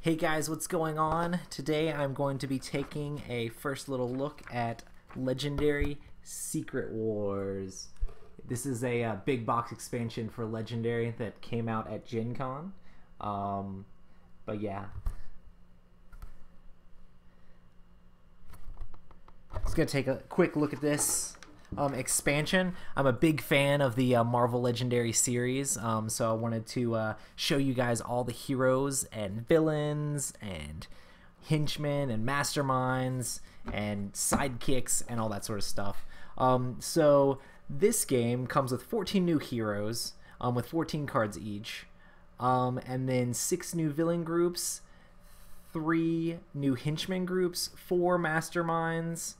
Hey guys, what's going on? Today I'm going to be taking a first little look at Legendary Secret Wars. This is a big box expansion for Legendary that came out at Gen Con. But yeah. Just going to take a quick look at this expansion. I'm a big fan of the Marvel Legendary series, so I wanted to show you guys all the heroes and villains and henchmen and masterminds and sidekicks and all that sort of stuff. So this game comes with 14 new heroes with 14 cards each, and then 6 new villain groups, 3 new henchmen groups, 4 masterminds,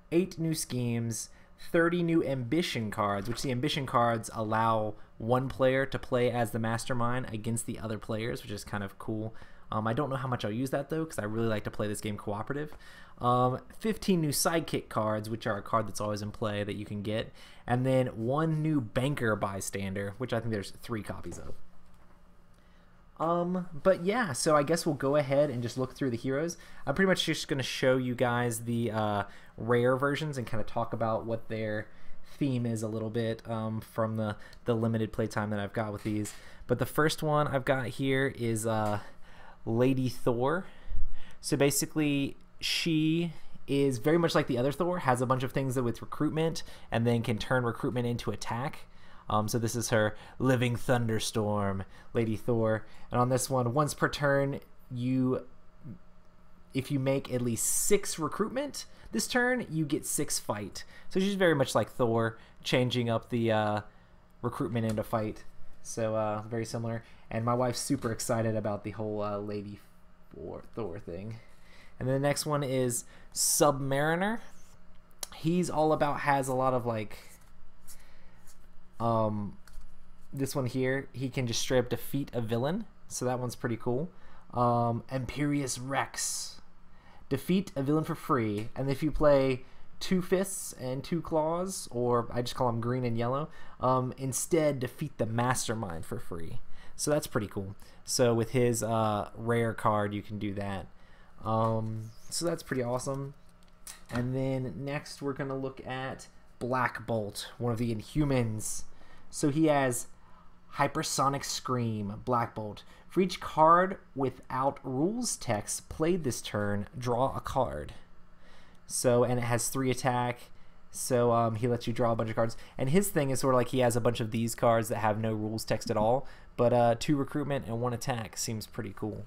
8 new schemes, 30 new ambition cards, which the ambition cards allow one player to play as the mastermind against the other players, which is kind of cool. I don't know how much I'll use that though, because I really like to play this game cooperative. 15 new sidekick cards, which are a card that's always in play that you can get, and then 1 new banker bystander, which I think there's 3 copies of. But yeah, so I guess we'll go ahead and just look through the heroes. I'm pretty much just going to show you guys the rare versions and kind of talk about what their theme is a little bit from the limited playtime that I've got with these. But the first one I've got here is Lady Thor. So basically, she is very much like the other Thor, has a bunch of things with recruitment, and then can turn recruitment into attack. So this is her Living Thunderstorm, Lady Thor. And on this one, once per turn, if you make at least 6 recruitment this turn, you get 6 fight. So she's very much like Thor, changing up the recruitment into fight. So very similar. And my wife's super excited about the whole Lady Thor thing. And then the next one is Submariner. He's all about, has a lot of like... this one here, he can just straight up defeat a villain, so that one's pretty cool. Imperious Rex. Defeat a villain for free, and if you play 2 fists and 2 claws, or I just call them green and yellow, instead defeat the mastermind for free. So that's pretty cool. So with his rare card, you can do that. So that's pretty awesome. And then next we're going to look at Black Bolt, one of the Inhumans. So he has Hypersonic Scream, Black Bolt. For each card without rules text played this turn, draw a card. So, and it has 3 attack. So he lets you draw a bunch of cards. And his thing is sort of like he has a bunch of these cards that have no rules text at all. But 2 recruitment and 1 attack seems pretty cool.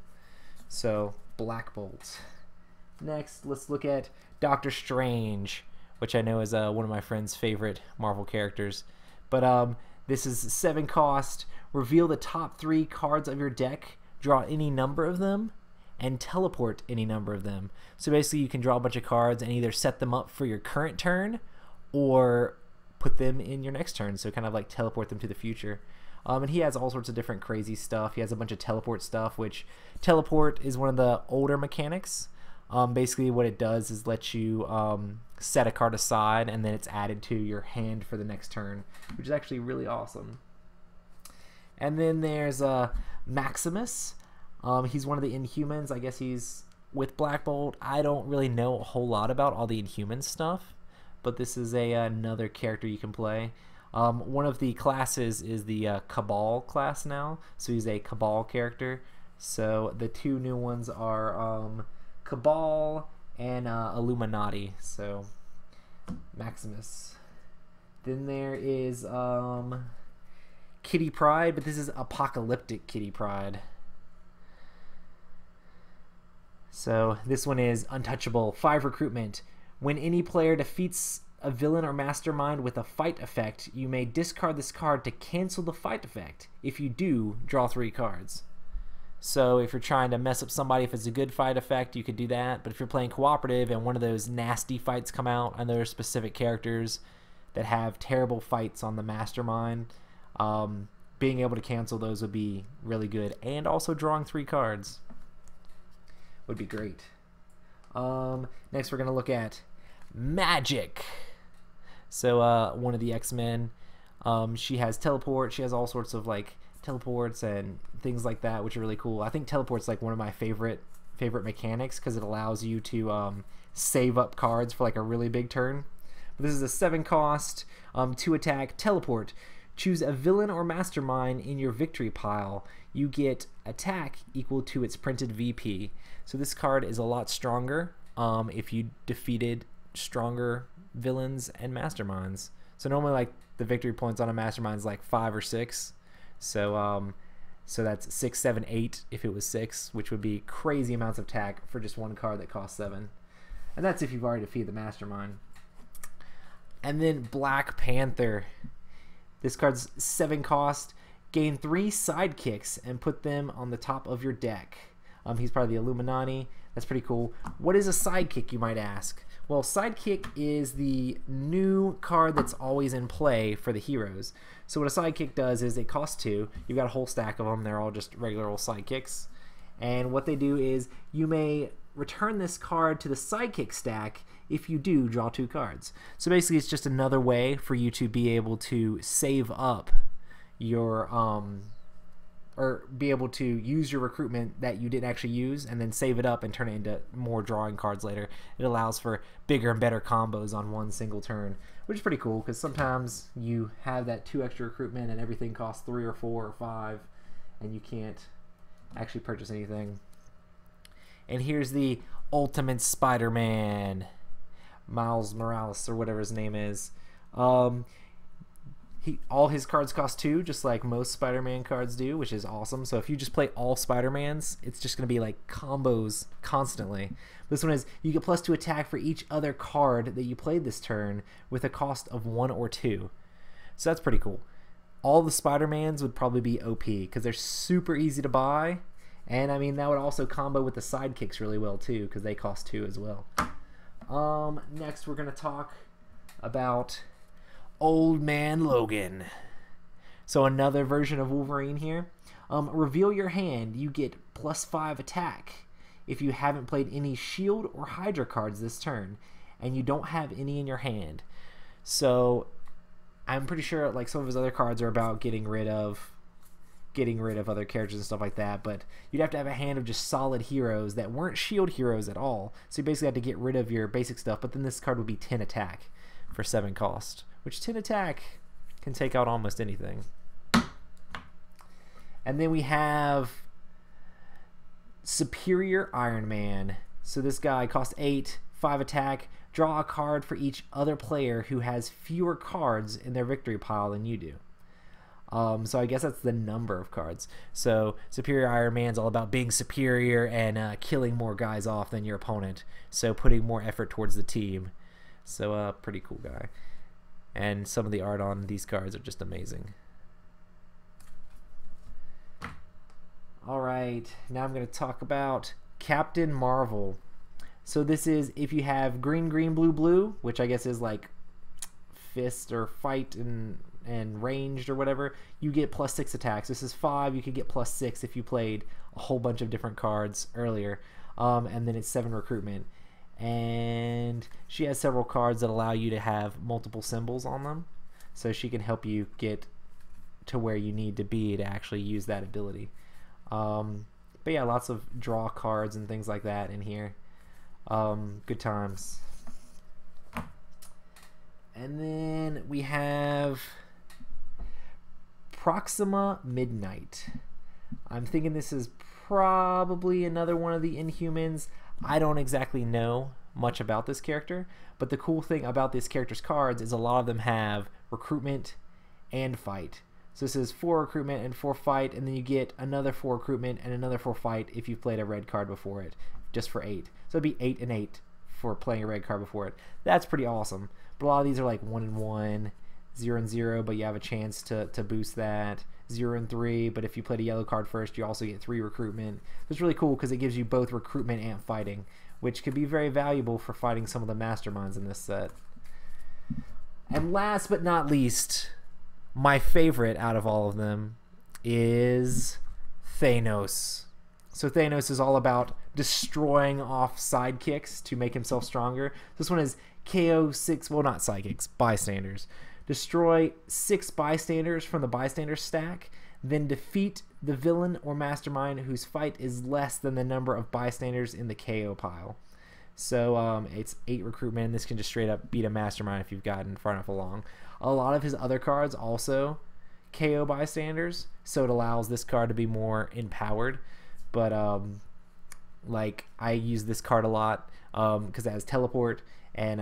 So Black Bolt. Next, let's look at Doctor Strange, which I know is one of my friend's favorite Marvel characters. But this is 7 cost. Reveal the top 3 cards of your deck, draw any number of them, and teleport any number of them. So basically you can draw a bunch of cards and either set them up for your current turn or put them in your next turn, so kind of like teleport them to the future. And he has all sorts of different crazy stuff. He has a bunch of teleport stuff, which teleport is one of the older mechanics. Basically what it does is let you set a card aside and then it's added to your hand for the next turn, which is actually really awesome. And then there's Maximus. He's one of the Inhumans. I guess he's with Black Bolt. I don't really know a whole lot about all the Inhuman stuff, but this is another character you can play. One of the classes is the Cabal class now, so he's a Cabal character. So the 2 new ones are Cabal and Illuminati. So Maximus. Then there is Kitty Pryde, but this is Apocalyptic Kitty Pryde. So this one is Untouchable, 5 recruitment. When any player defeats a villain or mastermind with a fight effect, you may discard this card to cancel the fight effect. If you do, draw 3 cards. So if you're trying to mess up somebody, if it's a good fight effect, you could do that. But if you're playing cooperative and one of those nasty fights come out, and there are specific characters that have terrible fights on the mastermind, being able to cancel those would be really good. And also drawing 3 cards would be great. Next we're going to look at Magic. So one of the X-Men, she has teleport, she has all sorts of like teleports and things like that, which are really cool. I think teleport's like one of my favorite mechanics because it allows you to save up cards for like a really big turn. But this is a 7 cost, 2 attack, teleport. Choose a villain or mastermind in your victory pile. You get attack equal to its printed VP. So this card is a lot stronger if you defeated stronger villains and masterminds. So normally like the victory points on a mastermind is like 5 or 6. So that's 6, 7, 8 if it was 6, which would be crazy amounts of attack for just one card that costs 7. And that's if you've already defeated the mastermind. And then Black Panther. This card's 7 cost. Gain 3 sidekicks and put them on the top of your deck. He's part of the Illuminati. That's pretty cool. What is a sidekick, you might ask? Well, sidekick is the new card that's always in play for the heroes. So what a sidekick does is it costs 2. You've got a whole stack of them. They're all just regular old sidekicks. And what they do is you may return this card to the sidekick stack. If you do, draw 2 cards. So basically it's just another way for you to be able to save up your or be able to use your recruitment that you didn't actually use and then save it up and turn it into more drawing cards later. It allows for bigger and better combos on one single turn, which is pretty cool because sometimes you have that 2 extra recruitment and everything costs 3 or 4 or 5 and you can't actually purchase anything. And here's the Ultimate Spider-Man, Miles Morales or whatever his name is. All his cards cost 2, just like most Spider-Man cards do, which is awesome. So if you just play all Spider-Mans, it's just going to be like combos constantly. This one is you get +2 attack for each other card that you played this turn with a cost of 1 or 2. So that's pretty cool. All the Spider-Mans would probably be OP because they're super easy to buy. And I mean, that would also combo with the sidekicks really well too because they cost 2 as well. Next we're going to talk about Old Man Logan. So another version of Wolverine here. Reveal your hand. You get +5 attack if you haven't played any Shield or Hydra cards this turn and you don't have any in your hand. So I'm pretty sure like some of his other cards are about getting rid of other characters and stuff like that, but you'd have to have a hand of just solid heroes that weren't Shield heroes at all. So you basically had to get rid of your basic stuff, but then this card would be 10 attack for 7 cost, which 10 attack can take out almost anything. And then we have Superior Iron Man. So this guy costs 8, 5 attack. Draw a card for each other player who has fewer cards in their victory pile than you do. So I guess that's the number of cards. So Superior Iron Man's all about being superior and killing more guys off than your opponent. So putting more effort towards the team. So pretty cool guy. And some of the art on these cards are just amazing. Alright, now I'm going to talk about Captain Marvel. So this is if you have green, green, blue, blue, which I guess is like fist or fight and ranged or whatever, you get +6 attacks. This is 5. You could get +6 if you played a whole bunch of different cards earlier. And then it's 7 recruitment. And she has several cards that allow you to have multiple symbols on them. So she can help you get to where you need to be to actually use that ability. But yeah, lots of draw cards and things like that in here. Good times. And then we have Proxima Midnight. I'm thinking this is probably another one of the Inhumans. I don't exactly know much about this character, but the cool thing about this character's cards is a lot of them have recruitment and fight. So this is 4 recruitment and 4 fight, and then you get another 4 recruitment and another 4 fight if you've played a red card before it, just for 8. So it'd be 8 and 8 for playing a red card before it. That's pretty awesome. But a lot of these are like 1 and 1, 0 and 0, but you have a chance to boost that. 0 and 3, but if you played a yellow card first, you also get 3 recruitment. It's really cool because it gives you both recruitment and fighting, which could be very valuable for fighting some of the masterminds in this set. And last but not least, my favorite out of all of them is Thanos. So Thanos is all about destroying off sidekicks to make himself stronger. This one is KO 6, well, not sidekicks, bystanders. Destroy 6 bystanders from the bystander stack. then defeat the villain or mastermind whose fight is less than the number of bystanders in the KO pile. So it's 8 recruitment. This can just straight up beat a mastermind if you've gotten far enough along. A lot of his other cards also KO bystanders, so it allows this card to be more empowered. But like I use this card a lot because it has teleport and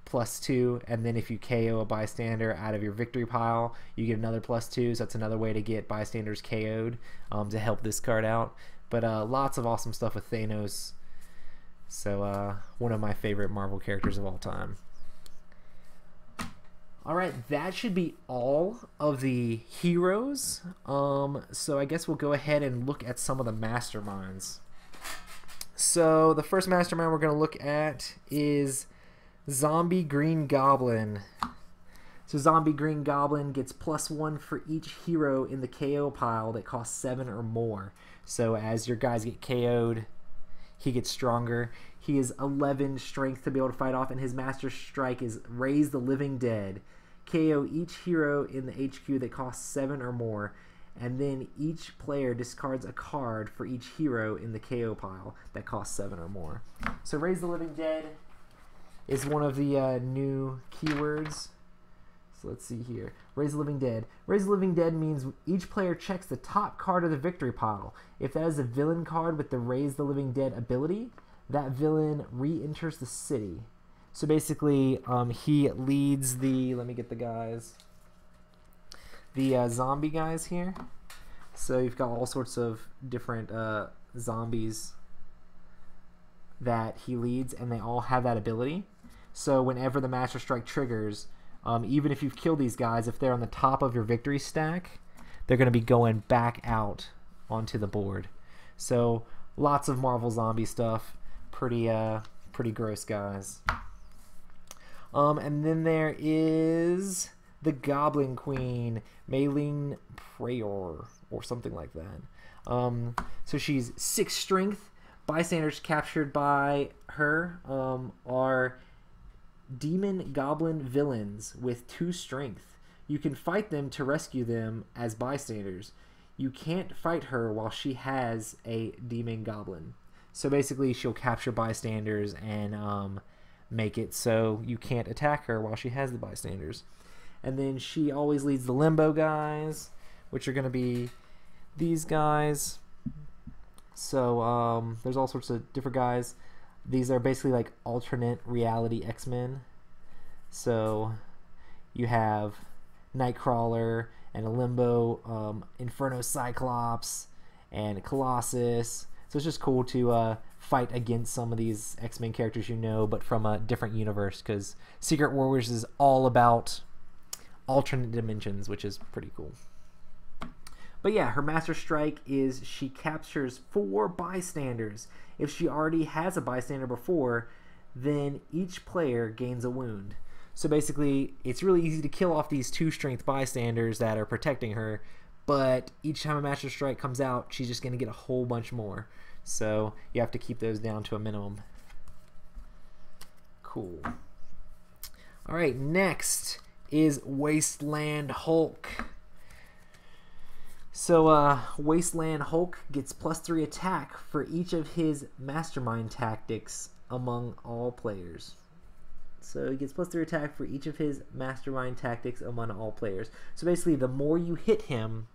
+2, and then if you KO a bystander out of your victory pile, you get another +2. So that's another way to get bystanders KO'd to help this card out. But lots of awesome stuff with Thanos. So one of my favorite Marvel characters of all time. Alright, that should be all of the heroes. So I guess we'll go ahead and look at some of the masterminds. So the first mastermind we're going to look at is Zombie Green Goblin. So Zombie Green Goblin gets +1 for each hero in the KO pile that costs 7 or more. So as your guys get KO'd, he gets stronger. He is 11 strength to be able to fight off, and his master strike is Raise the Living Dead. KO each hero in the HQ that costs 7 or more, and then each player discards a card for each hero in the KO pile that costs 7 or more. So Raise the Living Dead is one of the new keywords. So let's see here. Raise the Living Dead. Raise the Living Dead means each player checks the top card of the victory pile. If that is a villain card with the Raise the Living Dead ability, that villain re-enters the city. So basically, he leads the, let me get the guys, the zombie guys here. So you've got all sorts of different zombies that he leads, and they all have that ability. So whenever the Master Strike triggers, even if you've killed these guys, if they're on the top of your victory stack, they're going to be going back out onto the board. So lots of Marvel zombie stuff. Pretty gross guys. And then there is the Goblin Queen, Maylene Prayor, or something like that. So she's 6 strength. Bystanders captured by her are demon goblin villains with 2 strength. You can fight them to rescue them as bystanders. You can't fight her while she has a demon goblin. So basically she'll capture bystanders and make it so you can't attack her while she has the bystanders. And then she always leads the limbo guys, which are going to be these guys. So there's all sorts of different guys. These are basically like alternate reality X-Men. So you have Nightcrawler and a Limbo, Inferno Cyclops, and Colossus. So it's just cool to fight against some of these X-Men characters you know, but from a different universe, because Secret Warriors is all about alternate dimensions, which is pretty cool. But yeah, her Master Strike is she captures 4 bystanders. If she already has a bystander before, then each player gains a wound. So basically, it's really easy to kill off these 2 strength bystanders that are protecting her, but each time a Master Strike comes out, she's just going to get a whole bunch more. So you have to keep those down to a minimum. Cool. Alright, next is Wasteland Hulk. So Wasteland Hulk gets +3 attack for each of his Mastermind tactics among all players. So he gets +3 attack for each of his Mastermind tactics among all players. So basically, the more you hit him,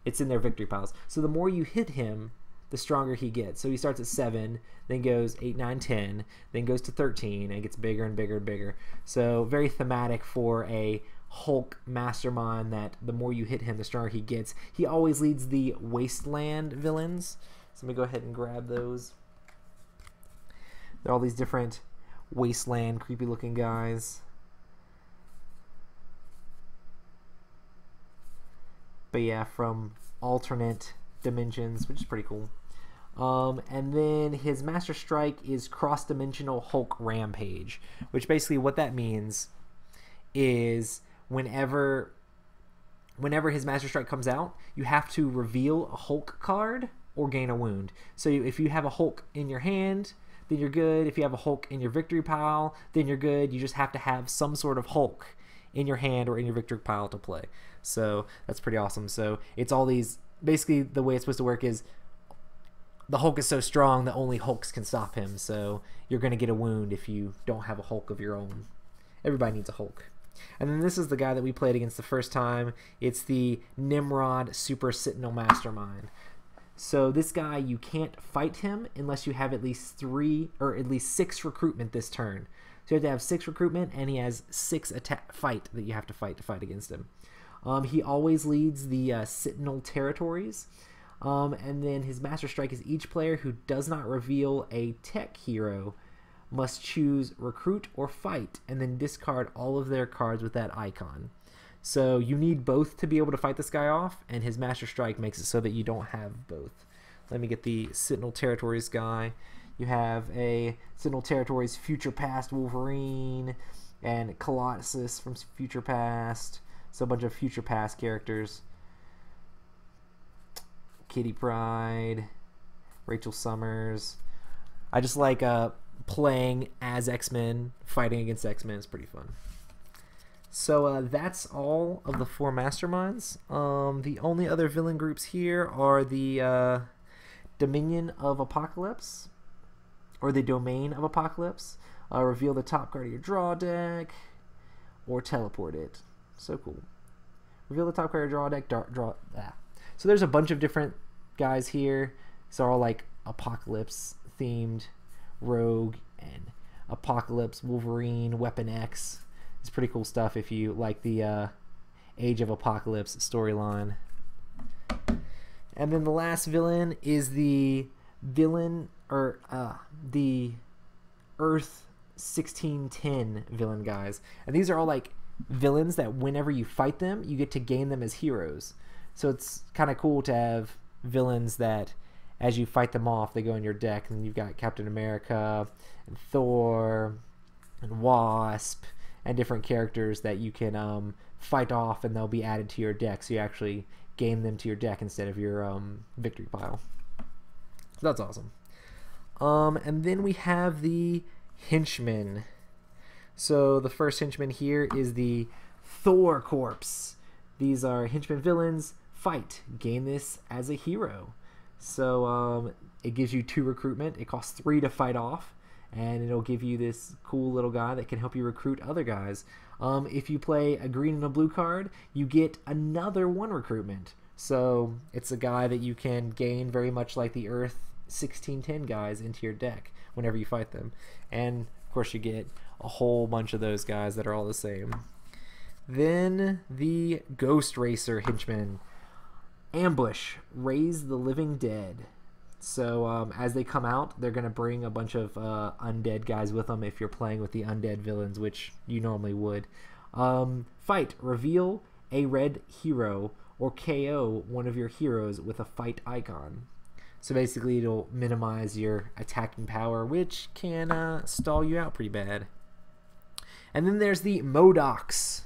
it's in their victory piles. So the more you hit him, the stronger he gets. So he starts at 7, then goes 8, 9, 10, then goes to 13, and gets bigger and bigger and bigger. So very thematic for a Hulk mastermind, that the more you hit him, the stronger he gets. He always leads the Wasteland villains. So let me go ahead and grab those. There are all these different Wasteland creepy looking guys. But yeah, from alternate dimensions, which is pretty cool. And then his Master Strike is Cross-Dimensional Hulk Rampage, which basically what that means is whenever his Master Strike comes out, you have to reveal a Hulk card or gain a wound. So if you have a Hulk in your hand, then you're good. If you have a Hulk in your victory pile, then you're good. You just have to have some sort of Hulk in your hand or in your victory pile to play. So that's pretty awesome. So it's all these, basically the way it's supposed to work is the Hulk is so strong that only Hulks can stop him. So you're going to get a wound if you don't have a Hulk of your own. Everybody needs a Hulk. And then this is the guy that we played against the first time. It's the Nimrod Super Sentinel Mastermind. So this guy, you can't fight him unless you have at least 6 recruitment this turn. So you have to have 6 recruitment, and he has 6 fight that you have to fight against him. He always leads the Sentinel territories. And then his Master Strike is each player who does not reveal a tech hero must choose recruit or fight and then discard all of their cards with that icon. So you need both to be able to fight this guy off, and his Master Strike makes it so that you don't have both. Let me get the Sentinel Territories guy. You have a Sentinel Territories Future Past Wolverine and Colossus from Future Past. So a bunch of Future Past characters. Kitty Pryde, Rachel Summers. I just like playing as X-Men, fighting against X-Men. It's pretty fun. So that's all of the 4 Masterminds. The only other villain groups here are the Dominion of Apocalypse, or the Domain of Apocalypse. Reveal the top card of your draw deck, or teleport it. So cool. Reveal the top card of your draw deck, So there's a bunch of different guys here. These are all like Apocalypse themed. Rogue and Apocalypse, Wolverine, Weapon X. It's pretty cool stuff if you like the Age of Apocalypse storyline. And then the last villain is the villain, or the Earth 1610 villain guys. And these are all like villains that whenever you fight them, you get to gain them as heroes. So it's kind of cool to have villains that as you fight them off, they go in your deck, and you've got Captain America and Thor and Wasp and different characters that you can fight off, and they'll be added to your deck, so you actually gain them to your deck instead of your victory pile. So that's awesome. And then we have the henchmen. So the first henchman here is the Thor Corpse. These are henchman villains. Fight. Gain this as a hero. So it gives you 2 recruitment. It costs 3 to fight off, and it'll give you this cool little guy that can help you recruit other guys. If you play a green and a blue card, you get another 1 recruitment. So it's a guy that you can gain very much like the Earth 1610 guys into your deck whenever you fight them. And of course you get a whole bunch of those guys that are all the same. Then the Ghost Racer henchman. Ambush, raise the living dead. So as they come out, they're going to bring a bunch of undead guys with them if you're playing with the undead villains, which you normally would. Fight, reveal a red hero or KO one of your heroes with a fight icon. So basically it'll minimize your attacking power, which can stall you out pretty bad. And then there's the Modocs.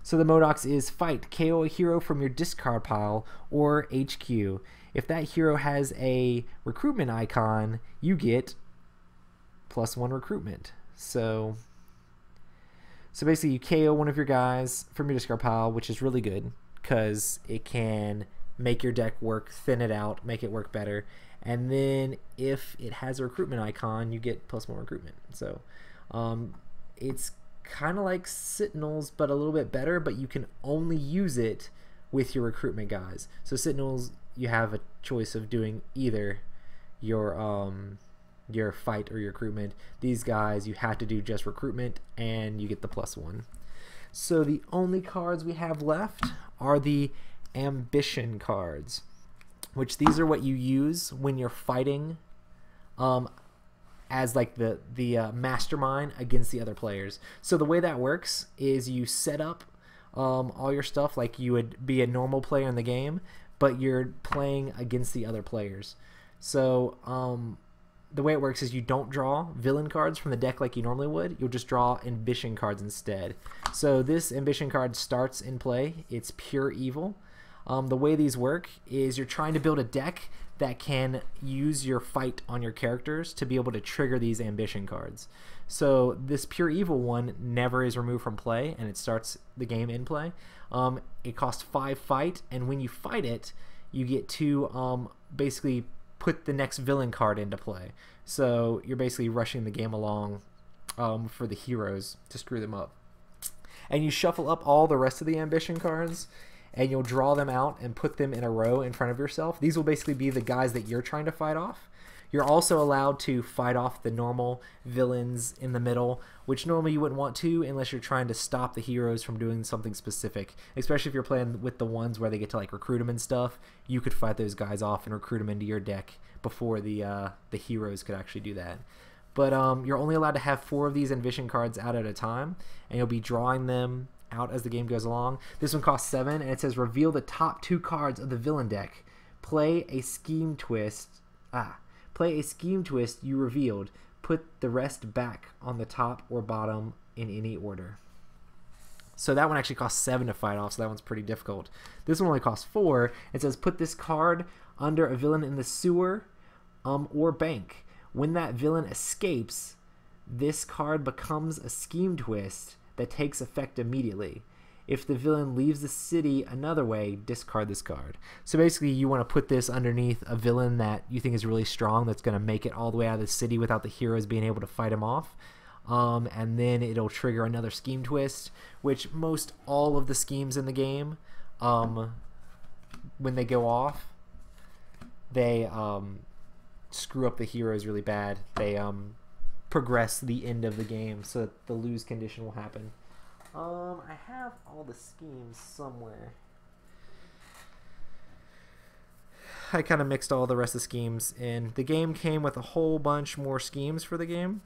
So the Modocs is fight, KO a hero from your discard pile or HQ. If that hero has a recruitment icon, you get +1 recruitment. So basically you KO one of your guys from your discard pile, which is really good because it can make your deck work, thin it out, make it work better. And then if it has a recruitment icon, you get +1 recruitment. So it's kind of like Sentinels, but a little bit better, but you can only use it with your recruitment guys. So Sentinels, you have a choice of doing either your fight or your recruitment. These guys, you have to do just recruitment, and you get the +1. So the only cards we have left are the ambition cards, which these are what you use when you're fighting as like the mastermind against the other players. So the way that works is you set up all your stuff like you would be a normal player in the game, but you're playing against the other players. So the way it works is you don't draw villain cards from the deck like you normally would. You'll just draw ambition cards instead. So this ambition card starts in play. It's pure evil. The way these work is you're trying to build a deck that can use your fight on your characters to be able to trigger these ambition cards. So this Pure Evil one never is removed from play, and it starts the game in play. It costs 5 fight, and when you fight it, you get to basically put the next villain card into play. So you're basically rushing the game along for the heroes to screw them up. And you shuffle up all the rest of the ambition cards, and you'll draw them out and put them in a row in front of yourself. These will basically be the guys that you're trying to fight off. You're also allowed to fight off the normal villains in the middle, which normally you wouldn't want to unless you're trying to stop the heroes from doing something specific. Especially if you're playing with the ones where they get to like recruit them and stuff, you could fight those guys off and recruit them into your deck before the heroes could actually do that. But you're only allowed to have 4 of these ambition cards out at a time, and you'll be drawing them out as the game goes along. This one costs 7, and it says reveal the top 2 cards of the villain deck. Play a scheme twist. Play a scheme twist you revealed. Put the rest back on the top or bottom in any order. So that one actually costs 7 to fight off, so that one's pretty difficult. This one only costs 4. It says put this card under a villain in the sewer or bank. When that villain escapes, this card becomes a scheme twist that takes effect immediately. If the villain leaves the city another way, discard this card. So basically you want to put this underneath a villain that you think is really strong, that's going to make it all the way out of the city without the heroes being able to fight him off. And then it'll trigger another scheme twist, which most all of the schemes in the game, when they go off, they screw up the heroes really bad. They progress the end of the game so that the lose condition will happen. I have all the schemes somewhere. I kind of mixed all the rest of the schemes in. The game came with a whole bunch more schemes for the game.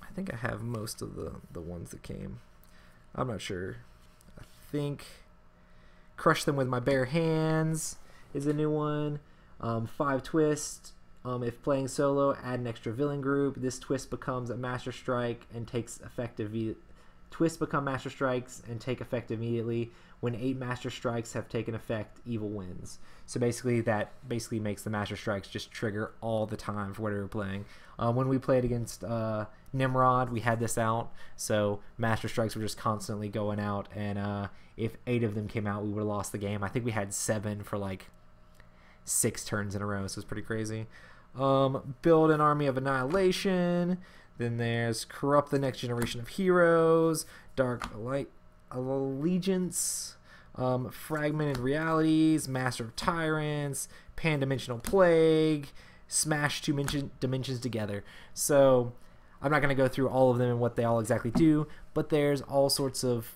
I think I have most of the ones that came. I'm not sure. I think Crush Them With My Bare Hands is a new one. 5 Twist. If playing solo, add an extra villain group. This twist becomes a Master Strike and takes effect immediately. Twists become Master Strikes and take effect immediately. When 8 Master Strikes have taken effect, evil wins. So basically that makes the Master Strikes just trigger all the time for whatever we're playing. When we played against Nimrod, we had this out. So Master Strikes were just constantly going out. And if 8 of them came out, we would have lost the game. I think we had 7 for like 6 turns in a row. So it's pretty crazy. Build an Army of Annihilation. Then there's Corrupt the Next Generation of Heroes, Dark Allegiance, Fragmented Realities, Master of Tyrants, Pan-Dimensional Plague, Smash 2 dimensions together. So I'm not going to go through all of them and what they all exactly do, but there's all sorts of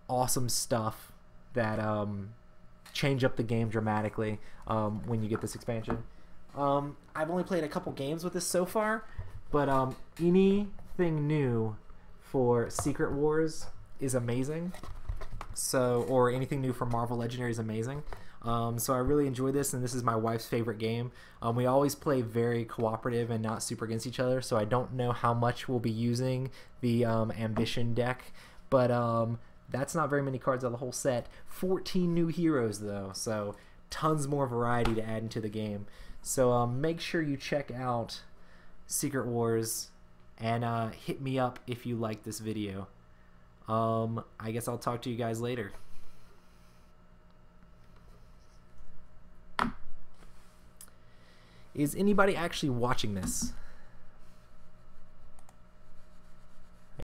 awesome stuff that change up the game dramatically when you get this expansion. I've only played a couple games with this so far, but anything new for Secret Wars is amazing. So, or anything new from Marvel Legendary is amazing. So I really enjoy this, and this is my wife's favorite game. We always play very cooperative and not super against each other, so I don't know how much we'll be using the Ambition deck, but that's not very many cards out of the whole set. 14 new heroes, though, so tons more variety to add into the game. So make sure you check out Secret Wars and hit me up if you like this video. I guess I'll talk to you guys later. Is anybody actually watching this?